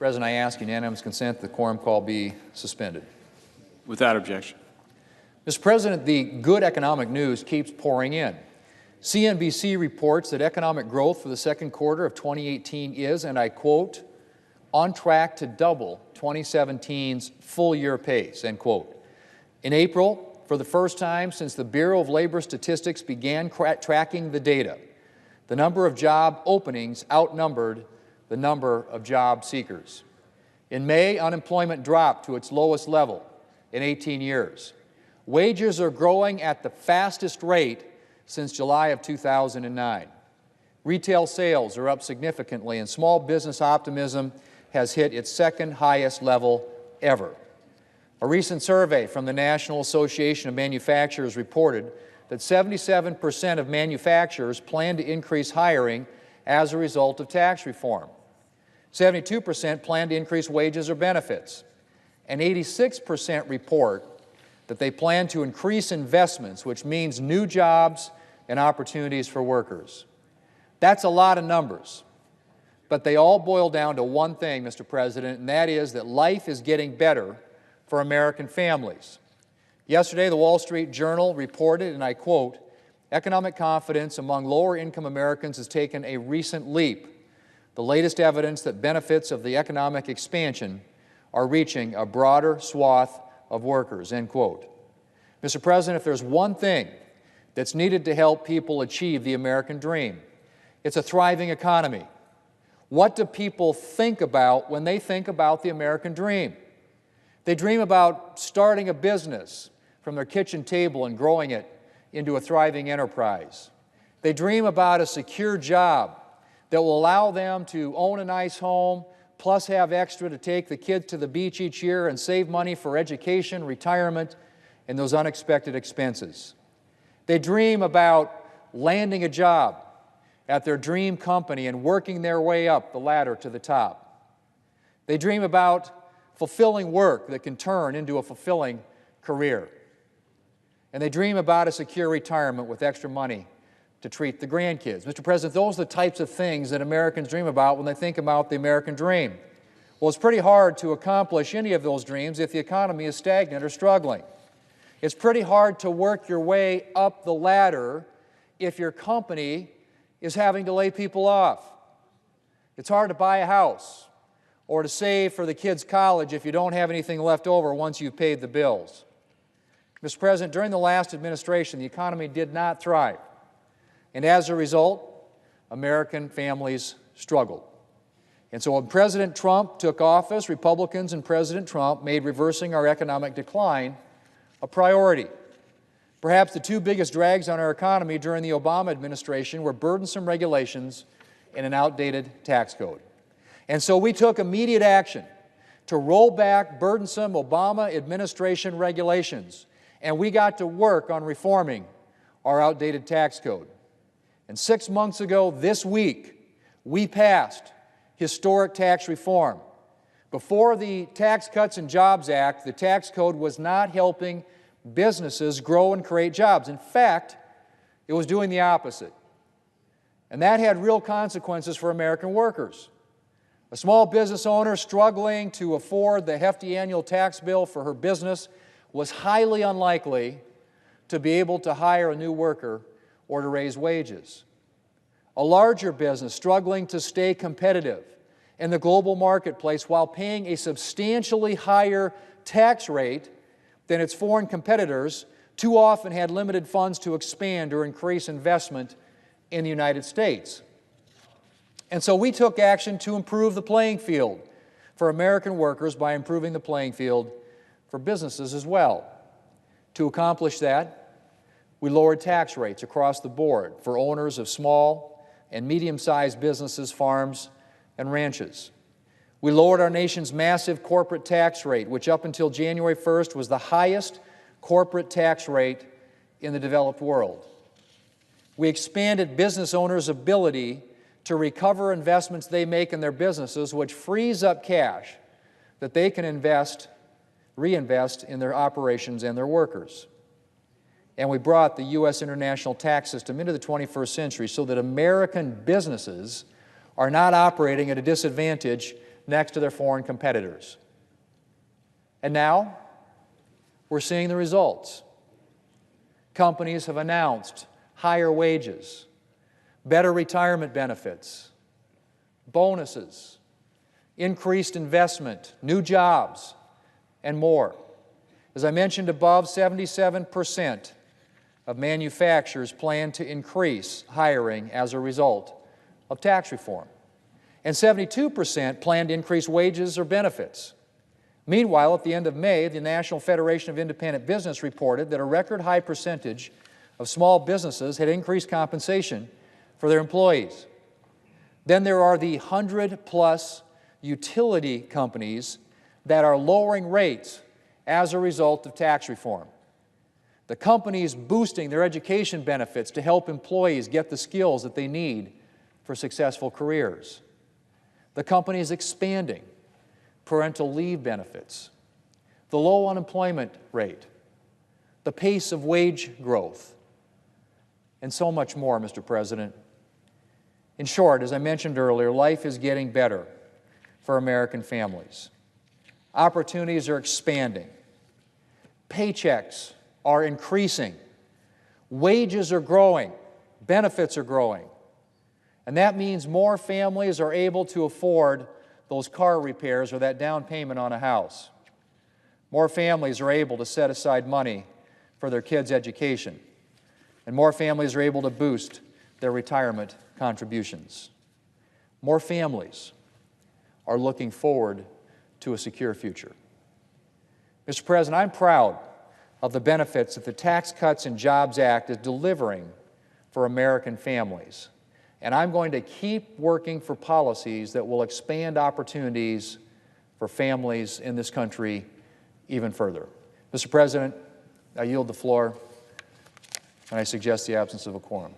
President, I ask unanimous consent that the quorum call be suspended. Without objection. Mr. President, the good economic news keeps pouring in. CNBC reports that economic growth for the second quarter of 2018 is, and I quote, on track to double 2017's full-year pace, end quote. In April, for the first time since the Bureau of Labor Statistics began tracking the data, the number of job openings outnumbered the number of job seekers. In May, unemployment dropped to its lowest level in 18 years. Wages are growing at the fastest rate since July of 2009. Retail sales are up significantly, and small business optimism has hit its second highest level ever. A recent survey from the National Association of Manufacturers reported that 77% of manufacturers plan to increase hiring as a result of tax reform. 72% plan to increase wages or benefits, and 86% report that they plan to increase investments, which means new jobs and opportunities for workers. That's a lot of numbers, but they all boil down to one thing, Mr. President, and that is that life is getting better for American families. Yesterday, the Wall Street Journal reported, and I quote, economic confidence among lower-income Americans has taken a recent leap. The latest evidence that benefits of the economic expansion are reaching a broader swath of workers, end quote. Mr. President, if there's one thing that's needed to help people achieve the American dream, it's a thriving economy. What do people think about when they think about the American dream? They dream about starting a business from their kitchen table and growing it into a thriving enterprise. They dream about a secure job that will allow them to own a nice home, plus have extra to take the kids to the beach each year and save money for education, retirement, and those unexpected expenses. They dream about landing a job at their dream company and working their way up the ladder to the top. They dream about fulfilling work that can turn into a fulfilling career. And they dream about a secure retirement with extra money to treat the grandkids. Mr. President, those are the types of things that Americans dream about when they think about the American dream. Well, it's pretty hard to accomplish any of those dreams if the economy is stagnant or struggling. It's pretty hard to work your way up the ladder if your company is having to lay people off. It's hard to buy a house or to save for the kids' college if you don't have anything left over once you've paid the bills. Mr. President, during the last administration, the economy did not thrive. And as a result, American families struggled. And so when President Trump took office, Republicans and President Trump made reversing our economic decline a priority. Perhaps the two biggest drags on our economy during the Obama administration were burdensome regulations and an outdated tax code. And so we took immediate action to roll back burdensome Obama administration regulations, and we got to work on reforming our outdated tax code. And 6 months ago this week, we passed historic tax reform. Before the Tax Cuts and Jobs Act, the tax code was not helping businesses grow and create jobs. In fact, it was doing the opposite. And that had real consequences for American workers. A small business owner struggling to afford the hefty annual tax bill for her business was highly unlikely to be able to hire a new worker or to raise wages. A larger business struggling to stay competitive in the global marketplace while paying a substantially higher tax rate than its foreign competitors too often had limited funds to expand or increase investment in the United States. And so we took action to improve the playing field for American workers by improving the playing field for businesses as well. To accomplish that, we lowered tax rates across the board for owners of small and medium-sized businesses, farms, and ranches. We lowered our nation's massive corporate tax rate, which up until January 1st was the highest corporate tax rate in the developed world. We expanded business owners' ability to recover investments they make in their businesses, which frees up cash that they can reinvest in their operations and their workers. And we brought the U.S. international tax system into the 21st century so that American businesses are not operating at a disadvantage next to their foreign competitors. And now, we're seeing the results. Companies have announced higher wages, better retirement benefits, bonuses, increased investment, new jobs, and more. As I mentioned above, 77% of manufacturers plan to increase hiring as a result of tax reform, and 72% plan to increase wages or benefits. Meanwhile, at the end of May, the National Federation of Independent Business reported that a record high percentage of small businesses had increased compensation for their employees. Then there are the 100-plus utility companies that are lowering rates as a result of tax reform. The companies boosting their education benefits to help employees get the skills that they need for successful careers. The companies expanding parental leave benefits, the low unemployment rate, the pace of wage growth, and so much more, Mr. President. In short, as I mentioned earlier, life is getting better for American families. Opportunities are expanding. Paychecks are increasing. Wages are growing. Benefits are growing. And that means more families are able to afford those car repairs or that down payment on a house. More families are able to set aside money for their kids' education. And more families are able to boost their retirement contributions. More families are looking forward to a secure future. Mr. President, I'm proud of the benefits that the Tax Cuts and Jobs Act is delivering for American families. And I'm going to keep working for policies that will expand opportunities for families in this country even further. Mr. President, I yield the floor, and I suggest the absence of a quorum.